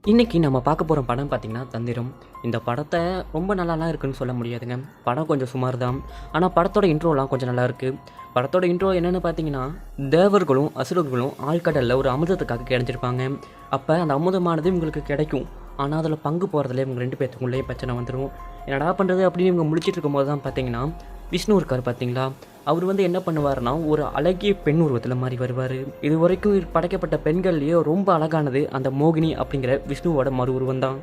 இன்றைக்கி நம்ம பார்க்க போகிற படம் பார்த்திங்கன்னா தந்திரம். இந்த படத்தை ரொம்ப நல்லாலாம் இருக்குதுன்னு சொல்ல முடியாதுங்க. படம் கொஞ்சம் சுமார் தான். ஆனால் படத்தோட இன்ட்ரோலாம் கொஞ்சம் நல்லாயிருக்கு. படத்தோட இன்ட்ரோ என்னென்னு பார்த்தீங்கன்னா, தேவர்களும் அசுரர்களும் ஆழ்கடலில் ஒரு அமுதத்துக்காக கிடைச்சிருப்பாங்க. அப்போ அந்த அமுதமானது இவங்களுக்கு கிடைக்கும். ஆனால் அதில் பங்கு போகிறதுல இவங்க 2 பேத்துக்குள்ளேயே பிரச்சனை வந்துடும். என்னடா பண்ணுறது அப்படின்னு இவங்க முடிச்சிட்டு இருக்கும்போது தான் பார்த்தீங்கன்னா, விஷ்ணு இருக்கார் பார்த்தீங்களா, அவர் என்ன பண்ணுவார்னா, ஒரு அழகிய பெண் உருவத்தில் மாறி வருவார். இது வரைக்கும் படைக்கப்பட்ட பெண்கள்லேயே ரொம்ப அழகானது அந்த மோகினி அப்படிங்கிற விஷ்ணுவோட மறு உருவம் தான்.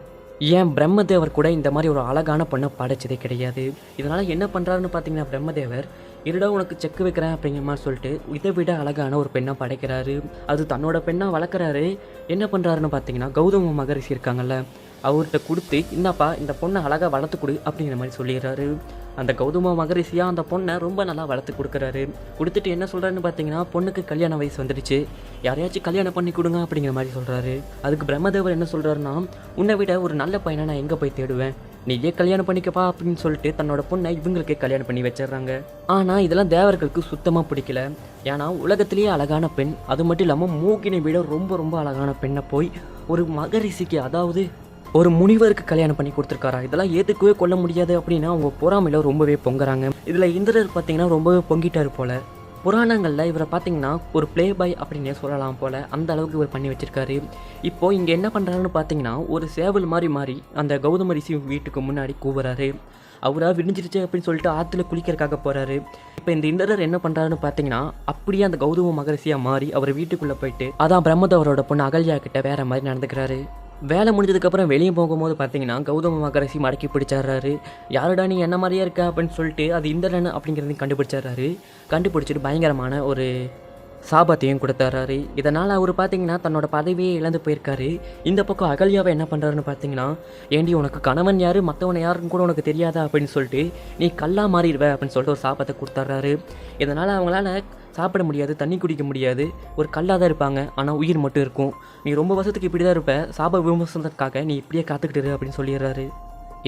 ஏன் பிரம்மதேவர் கூட இந்த மாதிரி ஒரு அழகான பொண்ணை படைச்சதே கிடையாது. இதனால் என்ன பண்ணுறாருன்னு பார்த்தீங்கன்னா, பிரம்மதேவர் இருடா உனக்கு செக்கு வைக்கிறேன் அப்படிங்கிற மாதிரி சொல்லிட்டு இதை விட அழகான ஒரு பெண்ணை படைக்கிறாரு. அது தன்னோட பெண்ணாக வளர்க்குறாரு. என்ன பண்ணுறாருன்னு பார்த்தீங்கன்னா, கௌதம மகரிஷி இருக்காங்கல்ல, அவர்கிட்ட கொடுத்து இந்தாப்பா இந்த பொண்ணை அழகாக வளர்த்து கொடு அப்படிங்கிற மாதிரி சொல்லிடுறாரு. அந்த கௌதம மகரிஷியாக அந்த பொண்ணை ரொம்ப நல்லா வளர்த்து கொடுக்குறாரு. கொடுத்துட்டு என்ன சொல்கிறாருன்னு பார்த்தீங்கன்னா, பொண்ணுக்கு கல்யாண வயசு வந்துடுச்சு, யாரையாச்சும் கல்யாணம் பண்ணி கொடுங்க அப்படிங்கிற மாதிரி சொல்கிறாரு. அதுக்கு பிரம்மதேவர் என்ன சொல்கிறாருன்னா, உன்னை விட ஒரு நல்ல பையனை நான் எங்கே போய் தேடுவேன், நீயே கல்யாணம் பண்ணிக்கப்பா அப்படின்னு சொல்லிட்டு தன்னோட பொண்ணை இவங்களுக்கே கல்யாணம் பண்ணி வச்சிடுறாங்க. ஆனால் இதெல்லாம் தேவர்களுக்கு சுத்தமாக பிடிக்கல. ஏன்னா உலகத்திலேயே அழகான பெண், அது மட்டும் இல்லாமல் மூக்கினை விட ரொம்ப ரொம்ப அழகான பெண்ணை போய் ஒரு மகரிஷிக்கு, அதாவது ஒரு முனிவருக்கு கல்யாணம் பண்ணி கொடுத்துருக்காரா, இதெல்லாம் ஏற்றுக்கவே கொள்ள முடியாது அப்படின்னு அவங்க பொறாமையில் ரொம்பவே பொங்குறாங்க. இதில் இந்திரர் பார்த்தீங்கன்னா ரொம்பவே பொங்கிட்டார் போல். புராணங்களில் இவரை பார்த்தீங்கன்னா ஒரு ப்ளே பாய் அப்படின்னே சொல்லலாம் போல், அந்த அளவுக்கு இவர் பண்ணி வச்சுருக்காரு. இப்போது இங்கே என்ன பண்ணுறாருன்னு பார்த்தீங்கன்னா, ஒரு சேவல் மாதிரி அந்த கௌதம ரிஷி வீட்டுக்கு முன்னாடி கூவுறாரு. அவராக விடிஞ்சிருச்சு அப்படின்னு சொல்லிட்டு ஆற்றுல குளிக்கிறதுக்காக போகிறாரு. இப்போ இந்த இந்திரர் என்ன பண்ணுறாருன்னு பார்த்தீங்கன்னா, அப்படியே அந்த கௌதம மகரிஷியாக மாறி அவர் வீட்டுக்குள்ளே போயிட்டு அதான் பிரம்மதேவரோட பொண்ணு அகல்யா கிட்ட வேறு மாதிரி நடந்துக்கிறாரு. வேலை முடிஞ்சதுக்கப்புறம் வெளியே போகும்போது பார்த்தீங்கன்னா, கௌதம மகரிஷி மடக்கி பிடிச்சிட்றாரு. யாருடா நீ என்ன மாதிரியே இருக்க அப்படின்னு சொல்லிட்டு அது இந்திரன் அப்படிங்கிறதையும் கண்டுபிடிச்சிட்றாரு. கண்டுபிடிச்சிட்டு பயங்கரமான ஒரு சாபத்தையும் கொடுத்துட்றாரு. இதனால் அவர் பார்த்தீங்கன்னா தன்னோட பதவியே இழந்து போயிருக்காரு. இந்த பக்கம் அகல்யாவை என்ன பண்ணுறாருன்னு பார்த்தீங்கன்னா, ஏண்டி உனக்கு கணவன் யார் மற்றவனை யாருன்னு கூட உனக்கு தெரியாதா அப்படின்னு சொல்லிட்டு நீ கல்லாக மாறிடுவ அப்படின்னு சொல்லிட்டு ஒரு சாபத்தை கொடுத்துட்றாரு. இதனால் அவங்களால சாப்பிட முடியாது, தண்ணி குடிக்க முடியாது, ஒரு கல்லாக தான் இருப்பாங்க. ஆனால் உயிர் மட்டும் இருக்கும். நீ ரொம்ப வருஷத்துக்கு இப்படி தான் இருப்ப, சாப விமர்சனத்துக்காக நீ இப்படியே காத்துக்கிட்டு அப்படின்னு சொல்லிடுறாரு.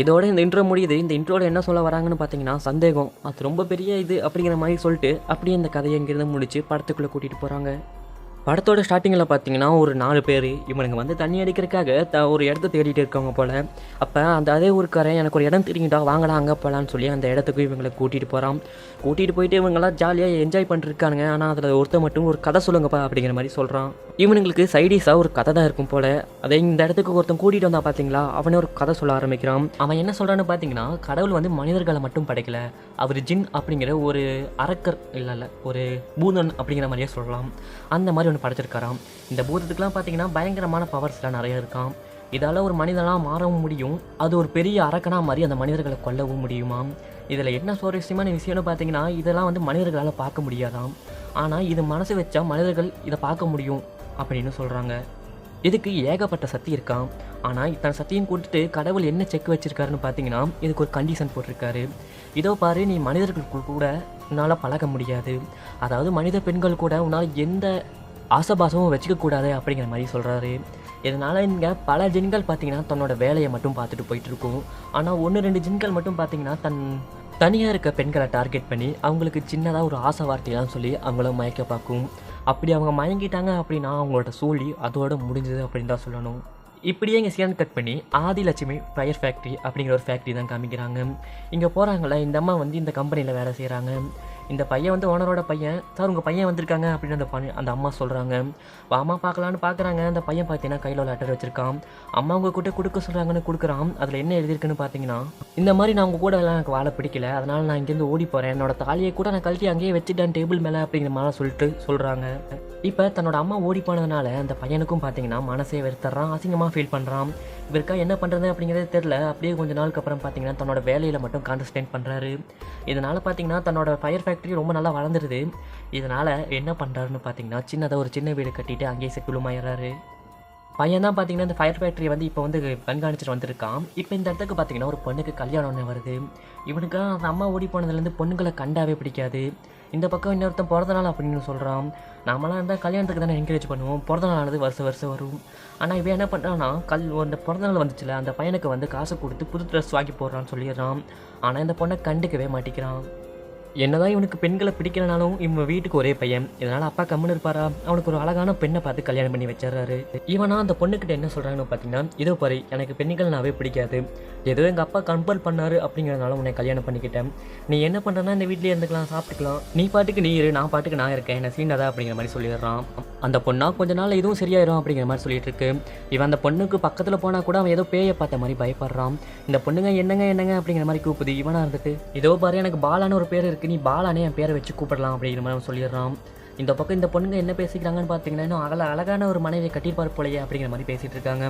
இதோட இந்த இன்ட்ரோ முடியுது. இந்த இன்ட்ரோட என்ன சொல்ல வராங்கன்னு பார்த்தீங்கன்னா, சந்தேகம் அது ரொம்ப பெரிய இது அப்படிங்கிற மாதிரி சொல்லிட்டு அப்படியே இந்த கதையை இங்கிருந்து முடிச்சு படத்துக்குள்ளே கூட்டிகிட்டு போகிறாங்க. படத்தோட ஸ்டார்டிங்கில் பார்த்தீங்கன்னா ஒரு 4 பேர் இவனுங்க தண்ணி அடிக்கிறதுக்காக ஒரு இடத்த தேடிட்டு இருக்காங்க போல். அப்போ அதே ஊருக்காரன் எனக்கு ஒரு இடம் தெரியுங்கடா வாங்கடா அங்கே போகலான்னு சொல்லி அந்த இடத்துக்கு இவங்களை கூட்டிகிட்டு போகிறான். கூட்டிகிட்டு போயிட்டு இவங்கெல்லாம் ஜாலியாக என்ஜாய் பண்ணிருக்கானுங்க. ஆனால் அதில் ஒருத்தர் மட்டும் ஒரு கதை சொல்லுங்கப்பா அப்படிங்கிற மாதிரி சொல்கிறான். இவனுங்களுக்கு சைடிஸாக ஒரு கதை தான் இருக்கும் போல். அதே இந்த இடத்துக்கு ஒருத்தன் கூட்டிகிட்டு வந்தா பார்த்தீங்களா, அவனே ஒரு கதை சொல்ல ஆரம்பிக்கிறான். அவன் என்ன சொல்கிறான்னு பார்த்தீங்கன்னா, கடவுள் மனிதர்களை மட்டும் படைக்கல, அவர் ஜின் அப்படிங்கிற ஒரு அரக்கர் இல்லை ஒரு பூதன் அப்படிங்கிற மாதிரியே சொல்லலாம். அந்த மாதிரி ஒன்று படைச்சிருக்காராம். இந்த பூதத்துக்குலாம் பார்த்தீங்கன்னா பயங்கரமான பவர்ஸ்லாம் நிறைய இருக்காம். இதால் ஒரு மனிதனாக மாறவும் முடியும், அது ஒரு பெரிய அரக்கனாக மாதிரி அந்த மனிதர்களை கொல்லவும் முடியுமா. இதில் என்ன சுவாரஸ்யமான விஷயம்னு பார்த்தீங்கன்னா, இதெல்லாம் மனிதர்களால் பார்க்க முடியாதாம். ஆனால் இது மனசு வச்சா மனிதர்கள் இதை பார்க்க முடியும் அப்படின்னு சொல்கிறாங்க. இதுக்கு ஏகப்பட்ட சக்தி இருக்கான். ஆனால் இத்தனை சக்தியும் கொடுத்துட்டு கடவுள் என்ன செக் வச்சுருக்காருன்னு பார்த்தீங்கன்னா, இதுக்கு ஒரு கண்டிஷன் போட்டிருக்காரு. இதோ பாரு, நீ மனிதர்களுக்கு கூட உன்னால் பழக முடியாது, அதாவது மனித பெண்கள் கூட உன்னால் எந்த ஆசபாசமும் வச்சுக்கக்கூடாது அப்படிங்கிற மாதிரி சொல்கிறாரு. இதனால் இங்கே பல ஜின்கள் பார்த்திங்கன்னா தன்னோட வேலையை மட்டும் பார்த்துட்டு போயிட்டுருக்கும். ஆனால் 1-2 ஜின்கள் மட்டும் பார்த்திங்கன்னா தனியாக இருக்க பெண்களை டார்கெட் பண்ணி அவங்களுக்கு சின்னதாக ஒரு ஆசை வார்த்தையெல்லாம் சொல்லி அவங்கள மயக்க பார்க்கும். அப்படி அவங்க மயங்கிட்டாங்க அப்படின்னா அவங்களோட சூழி அதோட முடிஞ்சது அப்படின்னு தான் சொல்லணும். இப்படியே இங்கே சீன் கட் பண்ணி ஆதிலட்சுமி ஃபயர் ஃபேக்ட்ரி அப்படிங்கிற ஒரு ஃபேக்ட்ரி தான் காமிக்கிறாங்க. இங்கே போகிறாங்கள இந்த அம்மா இந்த கம்பெனியில் வேலை செய்கிறாங்க. இந்த பையன் ஓனரோட பையன், சார் உங்கள் பையன் வந்திருக்காங்க அப்படின்னு அந்த அம்மா சொல்கிறாங்க. அம்மா பார்க்கலான்னு பார்க்குறாங்க. அந்த பையன் பார்த்தீங்கன்னா கையில் ஒரு லெட்டர் வச்சுருக்கான். அம்மா உங்கள் கூட கொடுக்க சொல்கிறாங்கன்னு கொடுக்குறான். அதில் என்ன எழுதியிருக்குன்னு பார்த்தீங்கன்னா, இந்த மாதிரி நான் உங்கள் கூட எல்லாம் எனக்கு வாழ பிடிக்கல, அதனால் நான் இங்கேருந்து ஓடி போகிறேன், என்னோட தாலியை கூட நான் கழட்டி அங்கேயே வச்சுட்டேன் டேபிள் மேலே அப்படிங்கிற மாதிரி சொல்கிறாங்க. இப்போ தன்னோட அம்மா ஓடி போனதுனால அந்த பையனுக்கும் பார்த்தீங்கன்னா மனசே வெறுத்துறான், அசிங்கமாக ஃபீல் பண்ணுறான். இவருக்கா என்ன பண்ணுறது அப்படிங்கிறதே தெரில. அப்படியே கொஞ்ச நாளுக்கு அப்புறம் பார்த்தீங்கன்னா தன்னோட வேலையில் மட்டும் கான்சன்ட்ரேட் பண்ணுறாரு. இதனால் பார்த்தீங்கன்னா தன்னோட ஃபயர் ஃபேக்ட்ரி ரொம்ப நல்லா வளர்ந்துருது. இதனால் என்ன பண்ணுறாருன்னு பார்த்தீங்கன்னா, சின்னதாக ஒரு சின்ன வீடு கட்டிட்டு அங்கேயே செட்டிலுமாயிடுறாரு. பையன் தான் பார்த்தீங்கன்னா இந்த ஃபயர் ஃபேக்ட்ரியை இப்போ கண்காணிச்சிட்டு வந்திருக்கான். இப்போ இந்த இடத்துக்கு பார்த்தீங்கன்னா ஒரு பொண்ணுக்கு கல்யாணம் ஒன்று வருது. இவனுக்கு அந்த அம்மா ஓடி போனதுலேருந்து பொண்ணுங்களை கண்டாவே பிடிக்காது. இந்த பக்கம் இன்னொருத்தன் பிறந்த நாள் அப்படின்னு சொல்கிறான். நாமெல்லாம் இருந்தால் கல்யாணத்துக்கு தானே என்கரேஜ் பண்ணுவோம், பிறந்த நாளானது வருஷம் வரும். ஆனால் இவன் என்ன பண்ணுறான்னா, அந்த பிறந்த நாள் வந்துச்சுல அந்த பையனுக்கு காசு கொடுத்து புது ட்ரெஸ் வாங்கி போடுறான்னு சொல்லிடுறான். ஆனால் இந்த பொண்ணை கண்டுக்கவே மாட்டேங்கிறான். என்னதான் இவனுக்கு பெண்களை பிடிக்கலனாலும் இவன் வீட்டுக்கு ஒரே பையன், இதனால அப்பா கம்முன்னு இருப்பாரா, அவனுக்கு ஒரு அழகான பெண்ணை பார்த்து கல்யாணம் பண்ணி வச்சிடறாரு. இவனா அந்த பொண்ணுக்கிட்ட என்ன சொல்றாங்கன்னு பார்த்தீங்கன்னா, இதோ பாரு எனக்கு பெண்கள்னாவே பிடிக்காது, ஏதோ எங்கள் அப்பா கம்பல் பண்ணாரு அப்படிங்கிறதுனால உன்னை கல்யாணம் பண்ணிக்கிட்டேன், நீ என்ன பண்ணுறனா இந்த வீட்லேயே இருந்துக்கலாம், சாப்பிட்டுக்கலாம், நீ பாட்டுக்கு நீ இரு, நான் பாட்டுக்கு நான் இருக்கேன், என்ன சீண்டாதா அப்படிங்கிற மாதிரி சொல்லிடுறான். அந்த பொண்ணா கொஞ்ச நாள் இதுவும் சரியாயிரும் அப்படிங்கிற மாதிரி சொல்லிட்டு இருக்கு. இவன் அந்த பொண்ணுக்கு பக்கத்தில் போனால் கூட அவன் ஏதோ பேயை பார்த்த மாதிரி பயப்படுறான். இந்த பொண்ணுங்க என்னங்க அப்படிங்கிற மாதிரி கூப்பிடுது. இவனா இருந்துட்டு இதோ பாரு எனக்கு பாலான்னு ஒரு பேர் இருக்கு, நீ பாலானே என் பேரை வச்சு கூப்பிடலாம் அப்படிங்கிற மாதிரி அவன் சொல்லிடுறான். இந்த பக்கம் இந்த பொண்ணுங்க என்ன பேசிக்கிறாங்கன்னு பார்த்தீங்கன்னா, இன்னும் அழகான ஒரு மனைவியை கட்டியிருப்பார் போலையே அப்படிங்கிற மாதிரி பேசிகிட்டு இருக்காங்க.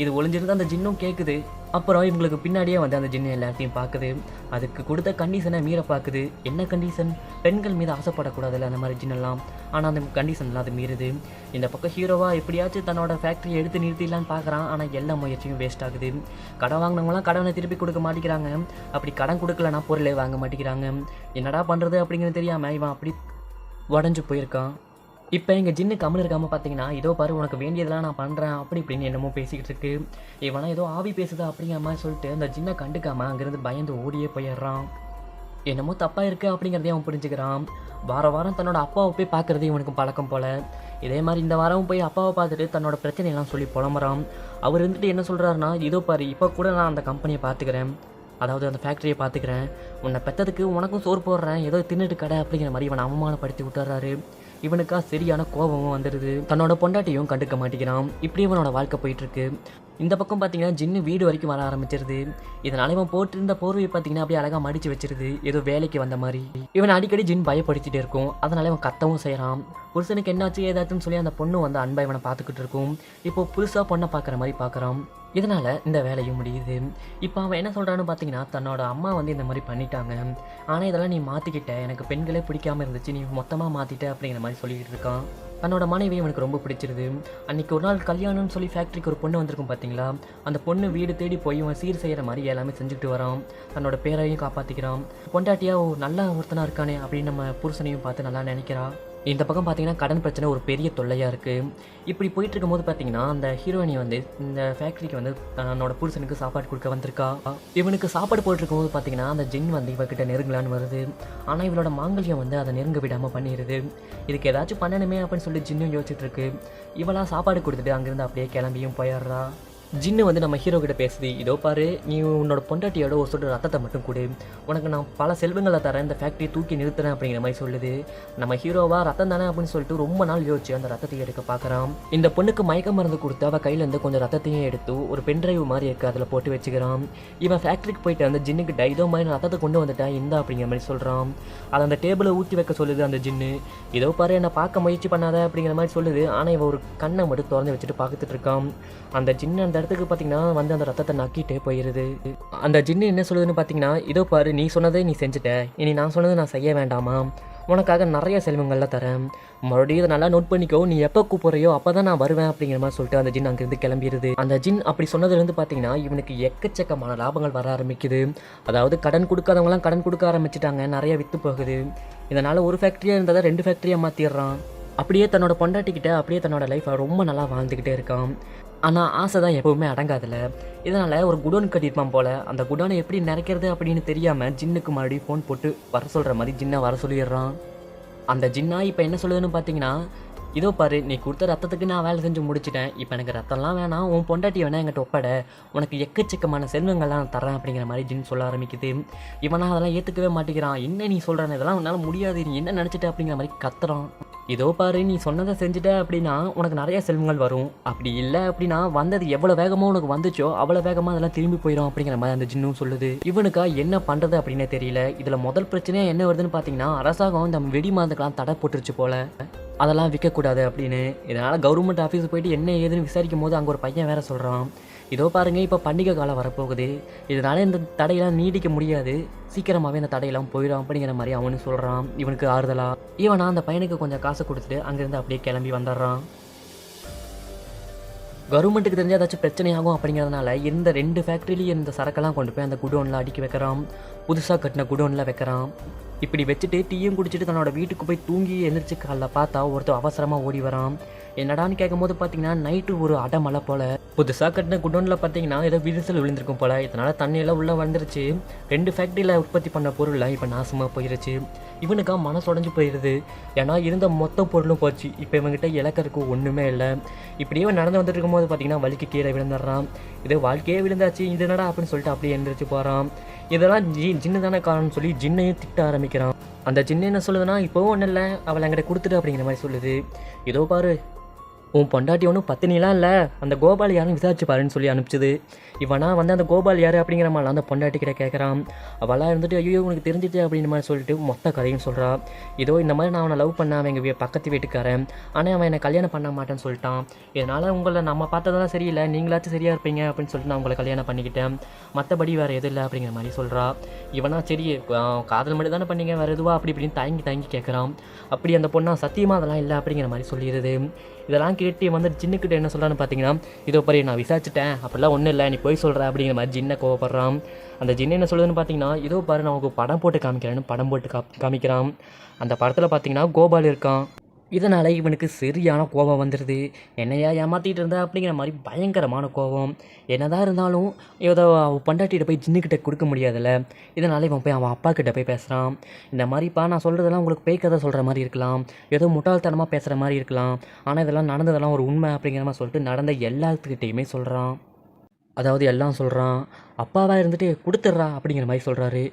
இது ஒளிஞ்சிருந்து அந்த ஜின்னும் கேட்குது. அப்புறம் இவங்களுக்கு பின்னாடியே வந்து அந்த ஜின்னு எல்லாத்தையும் பார்க்குது. அதுக்கு கொடுத்த கண்டிஷனை மீற பார்க்குது. என்ன கண்டிஷன்? பெண்கள் மீது ஆசைப்படக்கூடாதுல்ல அந்த மாதிரி ஜின்னெல்லாம். ஆனால் அந்த கண்டிஷன்லாம் அது மீறுது. இந்த பக்கம் ஹீரோவா எப்படியாச்சும் தன்னோட ஃபேக்ட்ரியை எடுத்து நிறுத்திடலான்னு பார்க்குறான். ஆனால் எல்லா முயற்சியும் வேஸ்ட் ஆகுது. கடன் வாங்கினவங்களாம் கடனை திருப்பி கொடுக்க மாட்டேங்கிறாங்க. அப்படி கடன் கொடுக்கலன்னா பொருளே வாங்க மாட்டேங்கிறாங்க. என்னடா பண்ணுறது அப்படிங்கிறது தெரியாமல் இவன் அப்படி உடஞ்சி போயிருக்கான். இப்போ எங்கள் ஜின்னு கம்மல் இருக்காமல் பார்த்தீங்கன்னா, இதோ பாரு உனக்கு வேண்டியதெல்லாம் நான் பண்ணுறேன் அப்படி இப்படின்னு என்னமோ பேசிக்கிட்டு இருக்கு. இவனா ஏதோ ஆவி பேசுதா அப்படிங்கிற மாதிரி சொல்லிட்டு அந்த ஜின்னை கண்டுக்காமல் அங்கேருந்து பயந்து ஓடியே போயிடுறான். என்னமோ தப்பாக இருக்குது அப்படிங்கிறதே அவன் புரிஞ்சுக்கிறான். வாரம் தன்னோட அப்பாவை போய் பார்க்குறது இவனுக்கு பழக்கம் போல். இதே மாதிரி இந்த வாரம் போய் அப்பாவை பார்த்துட்டு தன்னோட பிரச்சனையெல்லாம் சொல்லி புலம்புறான். அவர் இருந்துட்டு என்ன சொல்கிறாருன்னா, இதோ பாரு இப்போ கூட நான் அந்த கம்பெனியை பார்த்துக்கிறேன், அதாவது அந்த ஃபேக்ட்ரியை பார்த்துக்கிறேன், உன்னை பெற்றதுக்கு உனக்கும் சோறு போடுறேன், ஏதோ தின்னுட்டு கடை அப்படிங்கிற மாதிரி இவனை அவமானப்படுத்தி விட்டுறாரு. இவனுக்கா சரியான கோபமும் வந்துடுது. தன்னோட பொண்டாட்டியும் கண்டுக்க மாட்டேங்கிறான். இப்படி இவனோட வாழ்க்கை போயிட்டுருக்கு. இந்த பக்கம் பார்த்தீங்கன்னா ஜின்னு வீடு வரைக்கும் வர ஆரம்பிச்சிருது. இதனால இவன் போட்டிருந்த போர்வையை பார்த்தீங்கன்னா அப்படியே அழகாக மடித்து வச்சிருது, ஏதோ வேலைக்கு வந்த மாதிரி. இவன் அடிக்கடி ஜின் பயப்படுத்திட்டே இருக்கும். அதனால இவன் கத்தவும் செய்கிறான். புருஷனுக்கு என்னாச்சு ஏதாச்சுன்னு சொல்லி அந்த பொண்ணு வந்து அன்பை இவனை பார்த்துக்கிட்டு இருக்கும். இப்போ புதுசாக பொண்ணை பார்க்குற மாதிரி பார்க்குறான். இதனால் இந்த வேலையும் முடியுது. இப்போ அவன் என்ன சொல்கிறான்னு பார்த்தீங்கன்னா, தன்னோட அம்மா வந்து இந்த மாதிரி பண்ணிட்டாங்க, ஆனால் இதெல்லாம் நீ மாற்றிக்கிட்ட, எனக்கு பெண்களே பிடிக்காமல் இருந்துச்சு, நீ மொத்தமாக மாற்றிட்ட அப்படிங்கிற மாதிரி சொல்லிக்கிட்டு இருக்கான். தன்னோட மனைவி எனக்கு ரொம்ப பிடிச்சிருது. அன்றைக்கி ஒரு நாள் கல்யாணம்னு சொல்லி ஃபேக்ட்ரிக்கு ஒரு பொண்ணு வந்திருக்கும் பார்த்தீங்களா, அந்த பொண்ணு வீடு தேடி போய் இவன் சீர் செய்கிற மாதிரி எல்லாமே செஞ்சுக்கிட்டு வரான். தன்னோட பேரையும் காப்பாற்றிக்கிறான். பொண்டாட்டியாக நல்ல ஒருத்தனாக இருக்கானே அப்படின்னு நம்ம புருஷனையும் பார்த்து நல்லா நினைக்கிறா. இந்த பக்கம் பார்த்தீங்கன்னா கடன் பிரச்சனை ஒரு பெரிய தொல்லையாக இருக்குது. இப்படி போயிட்டு இருக்கும்போது பார்த்தீங்கன்னா அந்த ஹீரோயினி வந்து இந்த ஃபேக்ட்ரிக்கு வந்து தன்னோட புருஷனுக்கு சாப்பாடு கொடுக்க வந்திருக்கா. இவனுக்கு சாப்பாடு போயிட்டுருக்கும் போது பார்த்தீங்கன்னா அந்த ஜின் வந்து இவகிட்ட நெருங்கலான்னு வருது. ஆனால் இவளோட மாங்கல்யம் வந்து அதை நெருங்க விடாமல் பண்ணிடுது. இதுக்கு ஏதாச்சும் பண்ணணுமே அப்படின்னு சொல்லிட்டு ஜின்னும் யோசிச்சுட்டு இருக்கு. இவளா சாப்பாடு கொடுத்துட்டு அங்கேருந்து அப்படியே கிளம்பியும் போயிடுறா. ஜின்னு வந்து நம்ம ஹீரோ கிட்ட பேசுது. இதோ பாரு, நீ உன்னோட பொண்டாட்டியோட ஒரு சொட்டு ரத்தத்தை மட்டும் கொடு, உனக்கு நான் பல செல்வங்களை தரேன், இந்த ஃபேக்ட்ரியை தூக்கி நிறுத்துறேன் அப்படிங்கிற மாதிரி சொல்லுது. நம்ம ஹீரோவா ரத்தம் தானே அப்படின்னு சொல்லிட்டு ரொம்ப நாள் யோசிச்சு அந்த ரத்தத்தை எடுக்க பார்க்குறான். இந்த பொண்ணுக்கு மயக்க மருந்து கொடுத்து அவள் கையிலேருந்து கொஞ்சம் ரத்தத்தையும் எடுத்து ஒரு பென்ட்ரைவ் மாதிரி இருக்குது, அதில் போட்டு வச்சுக்கிறான். இவன் ஃபேக்ட்ரிக்கு போயிட்டு அந்த ஜின்னுக்கிட்ட இதோ மாதிரி ரத்தத்தை கொண்டு வந்துட்டேன் இந்த அப்படிங்கிற மாதிரி சொல்கிறான். அதை அந்த டேபிளை ஊற்றி வைக்க சொல்லுது அந்த ஜின்னு. இதோ பாரு என்னை பார்க்க முயற்சி பண்ணாத அப்படிங்கிற மாதிரி சொல்லுது. ஆனால் இவன் ஒரு கண்ணை மட்டும் திறந்து வச்சுட்டு பார்த்துட்டு இருக்கான். அந்த ஜின்னு அந்த இடத்துக்கு பார்த்தீங்கன்னா வந்து அந்த ரத்தத்தை நக்கிட்டே போயிடுது. அந்த ஜின்னு என்ன சொல்லுதுன்னு பார்த்தீங்கன்னா, இதோ பாரு நீ சொன்னதே நீ செஞ்சுட்ட, இனி நான் சொன்னதை நான் செய்ய வேண்டாமா, உனக்காக நிறைய செல்வங்கள்லாம் தரேன், மறுபடியும் இதை நல்லா நோட் பண்ணிக்கோ, நீ எப்போ கூப்பிட்றையோ அப்போ தான் நான் வருவேன் அப்படிங்கிற மாதிரி சொல்லிட்டு அந்த ஜின் அங்கேருந்து கிளம்பிடுது. அந்த ஜின் அப்படி சொன்னதுலேருந்து பார்த்தீங்கன்னா இவனுக்கு எக்கச்சக்கமான லாபங்கள் வர ஆரம்பிக்குது. அதாவது கடன் கொடுக்காதவங்களாம் கடன் கொடுக்க ஆரம்பிச்சிட்டாங்க, நிறைய விற்று போகுது. இதனால் ஒரு ஃபேக்ட்ரியாக இருந்ததை 2 ஃபேக்ட்ரியாக மாற்றிடுறான். அப்படியே தன்னோட பொண்டாட்டிக்கிட்ட அப்படியே தன்னோட லைஃப்பை ரொம்ப நல்லா வாழ்ந்துக்கிட்டே இருக்கான். ஆனால் ஆசை தான் எப்போவுமே அடங்காதில்ல. இதனால் ஒரு குடோன் கட்டியிருப்பான் போல். அந்த குடோனை எப்படி நிறைக்கிறது அப்படின்னு தெரியாமல் ஜின்னுக்கு மறுபடியும் ஃபோன் போட்டு வர சொல்கிற மாதிரி ஜின்னை வர சொல்லிடுறான். அந்த ஜின்னா இப்போ என்ன சொல்லுதுன்னு பார்த்தீங்கன்னா, இதோ பாரு நீ கொடுத்த ரத்தத்துக்கு நான் வேலை செஞ்சு முடிச்சிட்டேன், இப்போ எனக்கு ரத்தம்லாம் வேணாம், உன் பொண்டாட்டி வேணா என்கிட்ட ஒப்பட, உனக்கு எக்கச்சக்கமான செல்வங்கள்லாம் நான் தரேன் அப்படிங்கிற மாதிரி ஜின் சொல்ல ஆரம்பிக்குது. இவனா அதெல்லாம் ஏற்றுக்கவே மாட்டேங்கிறான். என்ன நீ சொல்கிறேன், இதெல்லாம் உன்னால் முடியாது, நீ என்ன நினச்சிட்ட அப்படிங்கிற மாதிரி கத்துறான். இதோ பாரு நீ சொன்னதை செஞ்சுட்ட அப்படின்னா உனக்கு நிறைய செல்வங்கள் வரும், அப்படி இல்லை அப்படின்னா வந்தது எவ்வளோ வேகமாக உனக்கு வந்துச்சோ அவ்வளோ வேகமாக அதெல்லாம் திரும்பி போயிடும் அப்படிங்கிற மாதிரி அந்த ஜின்னும் சொல்லுது. இவனுக்கா என்ன பண்ணுறது அப்படின்னே தெரியல. இதில் முதல் பிரச்சனையாக என்ன வருதுன்னு பார்த்தீங்கன்னா, அரசாங்கம் இந்த வெடி மருந்துக்கெல்லாம் தடை போட்டுருச்சு போல், அதெல்லாம் விற்கக்கூடாது அப்படின்னு. இதனால் கவர்மெண்ட் ஆஃபீஸ் போயிட்டு என்ன ஏதுன்னு விசாரிக்கும் போது அங்கே ஒரு பையன் வேறு சொல்கிறான், இதோ பாருங்கள் இப்போ பண்டிகை காலம் வரப்போகுது, இதனால் இந்த தடையெல்லாம் நீடிக்க முடியாது, சீக்கிரமாகவே இந்த தடையெல்லாம் போயிடும் அப்படிங்கிற மாதிரி அவனு சொல்கிறான். இவனுக்கு ஆறுதலாக இவனா அந்த பையனுக்கு கொஞ்சம் காசை கொடுத்துட்டு அங்கேருந்து அப்படியே கிளம்பி வந்துடுறான். கவர்மெண்ட்டுக்கு தெரிஞ்சால் ஏதாச்சும் பிரச்சனை ஆகும் அப்படிங்கிறதுனால இந்த 2 ஃபேக்ட்ரிலையும் இந்த சரக்கெல்லாம் கொண்டு போய் அந்த குடோனில் அடுக்கி வைக்கிறான். புதுசாக கட்டின குடோனில் வைக்கிறான். இப்படி வச்சுட்டு டீயும் குடிச்சிட்டு தன்னோட வீட்டுக்கு போய் தூங்கி எழுந்திரிச்சு காலைல பார்த்தா ஒருத்தர் அவசரமாக ஓடி வரான். என்னடான்னு கேட்கும்போது பார்த்தீங்கன்னா நைட்டு ஒரு அடமழை போல் புதுசாக கட்டின குடோனில் பார்த்தீங்கன்னா ஏதோ விரிசல் விழுந்திருக்கும் போல். இதனால் தண்ணியெல்லாம் உள்ளே வந்துருச்சு. 2 ஃபேக்ட்ரியில் உற்பத்தி பண்ண பொருள்லாம் இப்போ நாசமாக போயிருச்சு. இவனுக்கா மனசு உடஞ்சி போயிடுது. ஏன்னா இருந்த மொத்த பொருளும் போச்சு. இப்போ இவங்ககிட்ட இலக்கறதுக்கு ஒன்றுமே இல்லை. இப்படியே நடந்து வந்துட்டு இருக்கும்போது பார்த்தீங்கன்னா வலிக்கு கீழே விழுந்துடுறான். இதே வாழ்க்கையே விழுந்தாச்சு இது என்னடா அப்படின்னு சொல்லிட்டு அப்படியே எந்திரிச்சு போகிறான். இதெல்லாம் ஜின்னு தானே காரணம்னு சொல்லி ஜின்னையும் திட்ட ஆரம்பிக்கிறான். அந்த ஜின்னு என்ன சொல்லுதுன்னா இப்போவும் ஒன்றும் இல்லை, அவளை என்கிட்ட கொடுத்துட்டு அப்படிங்கிற மாதிரி சொல்லுது. இதோ பாரு, உன் பொண்டாட்டி ஒன்றும் பத்தினிலாம் இல்லை, அந்த கோபால் யாரும் விசாரிச்சு பாருன்னு சொல்லி அனுப்பிச்சிது. இவனா வந்து அந்த கோபால் யார் அப்படிங்கிற மாதிரிலாம் அந்த பொண்டாட்டி கிட்ட கேட்குறான். அவளாக இருந்துட்டு ஐயோ உனக்கு தெரிஞ்சிச்சு அப்படின்ற மாதிரி சொல்லிட்டு மொத்த கதையும் சொல்கிறான். இதோ இந்த மாதிரி நான் அவனை லவ் பண்ண அவன் எங்கள் பக்கத்து வீட்டுக்காரன், ஆனால் அவன் என்னை கல்யாணம் பண்ண மாட்டேன்னு சொல்லிட்டான். இதனால் உங்களை நம்ம பார்த்ததெல்லாம் சரியில்லை, நீங்களாச்சும் சரியாக இருப்பீங்க அப்படின்னு சொல்லிட்டு நான் உங்களை கல்யாணம் பண்ணிக்கிட்டேன், மற்றபடி வேறு எதுவும் இல்லை அப்படிங்கிற மாதிரி சொல்கிறா. இவனா சரி காதல் மட்டும் தானே பண்ணீங்க, வேறு எதுவா அப்படி இப்படின்னு தயங்கி கேட்குறான். அப்படி அந்த பொண்ணா சத்தியமாக அதெல்லாம் இல்லை அப்படிங்கிற மாதிரி சொல்லிடுது. இதெல்லாம் கேட்டு வந்து ஜின்னுக்கிட்ட என்ன சொல்கிறான்னு பார்த்தீங்கன்னா இதோ பாரு நான் விசாரிச்சிட்டேன், அப்படிலாம் ஒன்றும் இல்லை, நீ போய் சொல்கிற அப்படிங்கிற மாதிரி ஜின்னை கோவப்படுறான். அந்த ஜின்னு என்ன சொல்லுதுன்னு பார்த்தீங்கன்னா இதோ பாரு நான் உங்களுக்கு படம் போட்டு காமிக்கிறேன்னு படம் போட்டு காமிக்கிறான். அந்த படத்தில் பார்த்தீங்கன்னா கோபால் இருக்கான். இதனால் இவனுக்கு சரியான கோபம் வந்துடுது. என்னையா ஏமாற்றிட்டு இருந்தா அப்படிங்கிற மாதிரி பயங்கரமான கோபம். என்னதான் இருந்தாலும் ஏதோ பொண்டாட்டிகிட்ட போய் ஜின்னுக்கிட்ட கொடுக்க முடியாதுல்ல. இதனால் இவன் போய் அவன் அப்பா கிட்ட போய் பேசுகிறான். இந்த மாதிரிப்பா நான் சொல்கிறதெல்லாம் உங்களுக்கு பேய் கதை சொல்கிற மாதிரி இருக்கலாம், ஏதோ முட்டாள்தனமாக பேசுகிற மாதிரி இருக்கலாம், ஆனால் இதெல்லாம் நடந்ததெல்லாம் ஒரு உண்மை அப்படிங்கிற மாதிரி சொல்லிட்டு நடந்த எல்லாத்துக்கிட்டையுமே சொல்கிறான். அதாவது எல்லாம் சொல்கிறான். அப்பாவாக இருந்துட்டு கொடுத்துட்றா அப்படிங்கிற மாதிரி சொல்கிறாரு.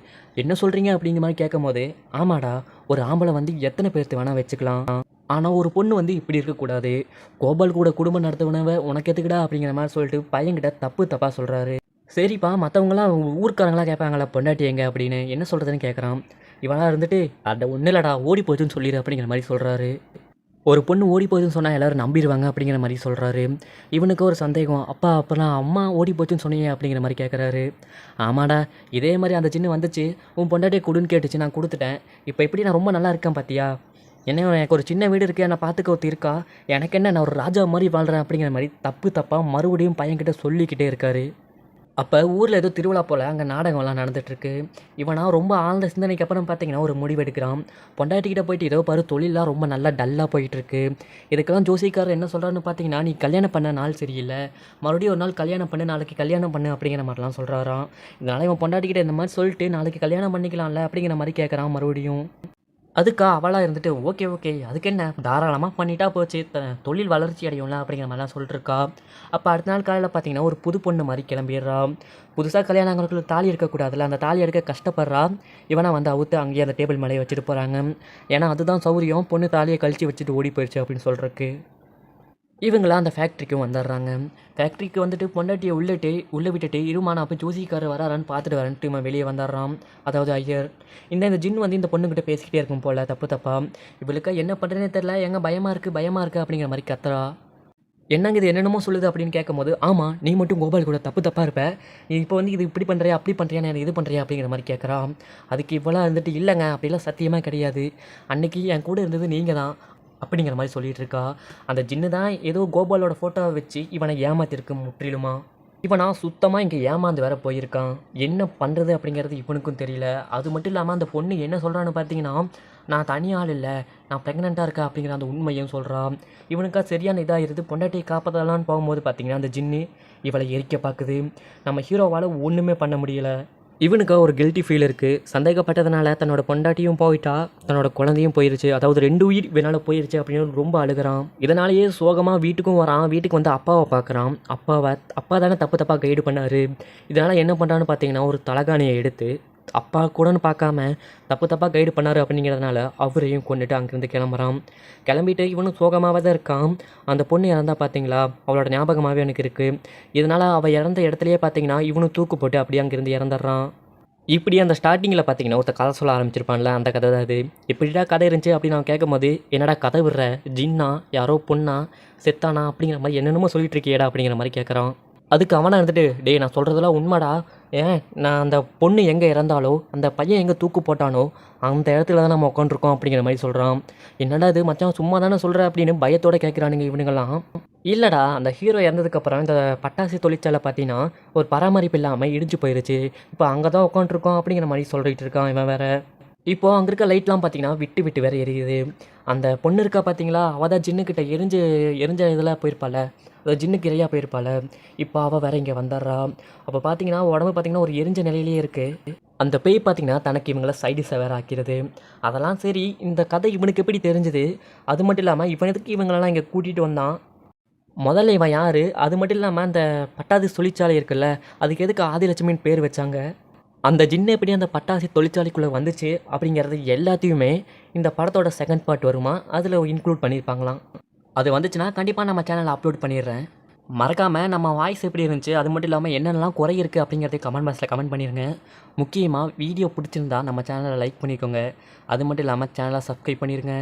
என்ன சொல்கிறீங்க அப்படிங்கிற மாதிரி கேட்கும் போது ஆமாடா, ஒரு ஆம்பளை வந்து எத்தனை பேர்த்து வேணால் வச்சுக்கலாம், ஆனால் ஒரு பொண்ணு வந்து இப்படி இருக்கக்கூடாது, கோபால் கூட குடும்பம் நடத்துவனவ உனக்கு எதுக்குடா அப்படிங்கிற மாதிரி சொல்லிட்டு பையன்கிட்ட தப்பாக சொல்கிறாரு. சரிப்பா மற்றவங்களாம் ஊர்க்காரங்களாம் கேட்பாங்களா பொண்டாட்டி எங்க அப்படின்னு என்ன சொல்கிறதுன்னு கேட்குறான். இவனாக இருந்துட்டு அட ஒன்றும் இல்லைடா ஓடி போச்சுன்னு சொல்லிடு அப்படிங்கிற மாதிரி சொல்கிறாரு. ஒரு பொண்ணு ஓடி போச்சுன்னு சொன்னால் எல்லோரும் நம்பிடுவாங்க அப்படிங்கிற மாதிரி சொல்கிறாரு. இவனுக்கு ஒரு சந்தேகம், அப்போலாம் அம்மா ஓடி போச்சுன்னு சொன்னீங்க அப்படிங்கிற மாதிரி கேட்குறாரு. ஆமாடா இதே மாதிரி அந்த சின்ன வந்துச்சு, உன் பொண்டாட்டியை கொடுன்னு கேட்டுச்சு, நான் கொடுத்துட்டேன், இப்போ எப்படி நான் ரொம்ப நல்லா இருக்கேன் பார்த்தியா, என்ன எனக்கு ஒரு சின்ன வீடு இருக்குது, என்னை பார்த்துக்க ஒருத்தி இருக்கா, எனக்கு என்ன நான் ஒரு ராஜா மாதிரி வாழ்கிறேன் அப்படிங்கிற மாதிரி தப்பாக மறுபடியும் பையன்கிட்ட சொல்லிக்கிட்டே இருக்காரு. அப்போ ஊரில் ஏதோ திருவிழா போல் அங்கே நாடகம்லாம் நடந்துகிட்ருக்கு. இவனா ரொம்ப ஆழ்ந்த சிந்தனைக்கு அப்புறம் பார்த்தீங்கன்னா ஒரு முடிவு எடுக்கிறான். பொண்டாட்டிக்கிட்ட போயிட்டு ஏதோ பாரு தொழிலெலாம் ரொம்ப நல்லா டல்லாக போயிட்டுருக்கு, இதுக்கெல்லாம் ஜோசிக்காரர் என்ன சொல்கிறான்னு பார்த்தீங்கன்னா நீ கல்யாணம் பண்ண நாள் சரியில்லை, மறுபடியும் ஒரு நாள் கல்யாணம் பண்ணு, நாளைக்கு கல்யாணம் பண்ணு அப்படிங்கிற மாதிரிலாம் சொல்கிறாராம். இதனால் இவன் பொண்டாட்டிக்கிட்ட இந்த மாதிரி சொல்லிட்டு நாளைக்கு கல்யாணம் பண்ணிக்கலாம்ல அப்படிங்கிற மாதிரி கேட்குறான் மறுபடியும். அதுக்கா அவளாக இருந்துட்டு ஓகே அதுக்கு என்ன தாராளமாக பண்ணிட்டா போச்சு, தொழில் வளர்ச்சி அடையும்ல அப்படிங்கிற மாதிரிலாம் சொல்லிட்டுருக்கா. அப்போ அடுத்த நாள் காலையில் பார்த்தீங்கன்னா ஒரு புது பொண்ணு மாதிரி கிளம்பிடுறா. புதுசாக கல்யாணம் ஆகிறவங்களுக்கு தாலி எடுக்கக்கூடாதுல்ல, அந்த தாலி எடுக்க கஷ்டப்படுறா. இவனை வந்து அவுத்து அங்கேயே அந்த டேபிள் மேலேயே வச்சுட்டு போகிறாங்க. ஏன்னா அதுதான் சௌரியம், பொண்ணு தாலியை கழித்து வச்சுட்டு ஓடி போயிடுச்சு அப்படின்னு சொல்கிறதுக்கு. இவங்களாம் அந்த ஃபேக்ட்ரிக்கும் வந்துடுறாங்க. ஃபேக்ட்ரிக்கு வந்துட்டு பொண்டாட்டியை உள்ளே விட்டுட்டு இருமானா அப்போ ஜோசிக்காரர் வராரான்னு பார்த்துட்டு வரேன்ட்டு இவன் வெளியே வந்துடுறான். அதாவது ஐயர். இந்த ஜின் வந்து இந்த பொண்ணுக்கிட்ட பேசிக்கிட்டே இருக்கும் போல் தப்பாக. இவளுக்கு என்ன பண்ணுறதுனே தெரில, எங்கே பயமாக இருக்குது அப்படிங்கிற மாதிரி கத்துறா. என்னங்க இது என்னென்னமோ சொல்லுது அப்படின்னு கேட்கும்போது ஆமாம் நீ மட்டும் கோபால் கூட தப்பாக இருப்ப, நீ இப்போ வந்து இது இப்படி பண்ணுறியா அப்படி பண்ணுறியா நான் இது பண்ணுறியா அப்படிங்கிற மாதிரி கேட்குறான். அதுக்கு இவ்வளோ இருந்துட்டு இல்லைங்க அப்படிலாம் சத்தியமாக கிடையாது, அன்றைக்கி என் கூட இருந்தது நீங்கள் தான் அப்படிங்கிற மாதிரி சொல்லிகிட்டு இருக்கா. அந்த ஜின்னு தான் ஏதோ கோபாலோட ஃபோட்டோவை வச்சு இவனை ஏமாத்திருக்கு முற்றிலுமா. இவனா சுத்தமாக இங்கே ஏமாந்து வேற போயிருக்கான். என்ன பண்ணுறது அப்படிங்கிறது இவனுக்கும் தெரியல. அது மட்டும் இல்லாமல் அந்த பொண்ணு என்ன சொல்கிறான்னு பார்த்தீங்கன்னா நான் தனியாள் இல்லை, நான் ப்ரெக்னெண்ட்டாக இருக்கேன் அப்படிங்கிற அந்த உண்மையும் சொல்கிறான். இவனுக்கா சரியான இதாக இருக்குது. பொண்டாட்டியை காப்பாற்றலான்னு போகும்போது பார்த்தீங்கன்னா அந்த ஜின்னு இவளை எரிக்க பார்க்குது. நம்ம ஹீரோவால் ஒன்றுமே பண்ண முடியலை. இவனுக்கு ஒரு கில்ட்டி ஃபீல் இருக்குது. சந்தேகப்பட்டதுனால தன்னோட பொண்டாட்டியும் போயிட்டா, தன்னோட குழந்தையும் போயிருச்சு, அதாவது 2 உயிர் இவனால் போயிருச்சு அப்படின்னு ரொம்ப அழுகிறான். இதனாலேயே சோகமாக வீட்டுக்கும் வரான். வீட்டுக்கு வந்து அப்பாவை பார்க்குறான். அப்பா தானே தப்பாக கைடு பண்ணார். இதனால் என்ன பண்ணுறான்னு பார்த்தீங்கன்னா ஒரு தலகாணியை எடுத்து அப்பா கூடன்னு பார்க்காம தப்பாக கைடு பண்ணார் அப்படிங்கிறதுனால அவரையும் கொண்டுட்டு அங்கேருந்து கிளம்பிட்டு இவனும் சோகமாக தான் இருக்கான். அந்த பொண்ணு இறந்தா பார்த்தீங்களா, அவளோட ஞாபகமாகவே எனக்கு இருக்குது. இதனால் அவள் இறந்த இடத்துலையே பார்த்தீங்கன்னா இவனும் தூக்கு போட்டு அப்படியே அங்கேருந்து இறந்துடுறான். இப்படி அந்த ஸ்டார்டிங்கில் பார்த்தீங்கன்னா ஒருத்தர் கதை சொல்ல ஆரம்பிச்சிருப்பான்ல, அந்த கதை தான் அது. எப்படிடா கதை இருந்துச்சு அப்படின்னு நான் கேட்கும்போது என்னடா கதை விடுற, ஜின்னா யாரோ பொண்ணா செத்தானா அப்படிங்கிற மாதிரி என்னென்னமோ சொல்லிட்டு இருக்கியடா அப்படிங்கிற மாதிரி கேட்குறான். அதுக்கு அவனை இருந்துட்டு டேய் நான் சொல்கிறதெல்லாம் உண்மைடா, ஏன் நான் அந்த பொண்ணு எங்கே இறந்தாலோ அந்த பையன் எங்கே தூக்கு போட்டானோ அந்த இடத்துல தான் நம்ம உட்காந்துருக்கோம் அப்படிங்கிற மாதிரி சொல்கிறான். என்னடா இது மச்சான் சும்மா தானே சொல்கிற அப்படின்னு பயத்தோடு கேட்குறானுங்க இவனுங்கெல்லாம். இல்லைடா அந்த ஹீரோ இறந்ததுக்கப்புறம் இந்த பட்டாசு தொழிற்சாலை பார்த்தீங்கன்னா ஒரு பராமரிப்பு இல்லாமல் இடிஞ்சு போயிடுச்சு, இப்போ அங்கே தான் உட்காந்துருக்கோம் அப்படிங்கிற மாதிரி சொல்லிட்டு இருக்கான் இவன் வேறு. இப்போது அங்கே இருக்க லைட்லாம் பார்த்தீங்கன்னா விட்டு விட்டு வேற எரியுது. அந்த பொண்ணு இருக்கா பார்த்தீங்களா, அவள் தான் ஜின்னுக்கிட்ட எரிஞ்ச இதில் போயிருப்பாள், அதாவது ஜின்னுக்கு இரையாக போயிருப்பாள். இப்போ அவள் வேற இங்கே வந்துடுறா. அப்போ பார்த்தீங்கன்னா உடம்பு பார்த்தீங்கன்னா ஒரு எரிஞ்ச நிலையிலேயே இருக்குது. அந்த பேய் பார்த்தீங்கன்னா தனக்கு இவங்கள சைடிஸை வேற ஆக்கிறது. அதெல்லாம் சரி, இந்த கதை இவனுக்கு எப்படி தெரிஞ்சுது? அது மட்டும் இல்லாமல் இவன் எதுக்கு இவங்களெல்லாம் இங்கே கூட்டிகிட்டு வந்தான்? முதல்ல இவன் யார்? அது மட்டும் இல்லாமல் அந்த பட்டாசு தொழிற்சாலை இருக்குல்ல, அதுக்கு எதுக்கு ஆதிலட்சுமின்னு பேர் வச்சாங்க? அந்த ஜின்னு எப்படி அந்த பட்டாசு தொழிற்சாலைக்குள்ளே வந்துச்சு அப்படிங்கிறது எல்லாத்தையுமே இந்த படத்தோட செகண்ட் பார்ட் வருமா, அதில் இன்க்ளூட் பண்ணியிருப்பாங்களாம். அது வந்துச்சுன்னா கண்டிப்பாக நம்ம சேனலில் அப்லோட் பண்ணிடுறேன். மறக்காமல் நம்ம வாய்ஸ் எப்படி இருந்துச்சு, அது மட்டும் இல்லாமல் என்னென்னலாம் குறை இருக்குது அப்படிங்கிறத கமெண்ட் பாக்ஸில் கமெண்ட் பண்ணிடுங்க. முக்கியமாக வீடியோ பிடிச்சிருந்தா நம்ம சேனலை லைக் பண்ணிக்கோங்க. அது மட்டும் இல்லாமல் சேனலை சப்ஸ்கிரைப் பண்ணிடுங்க.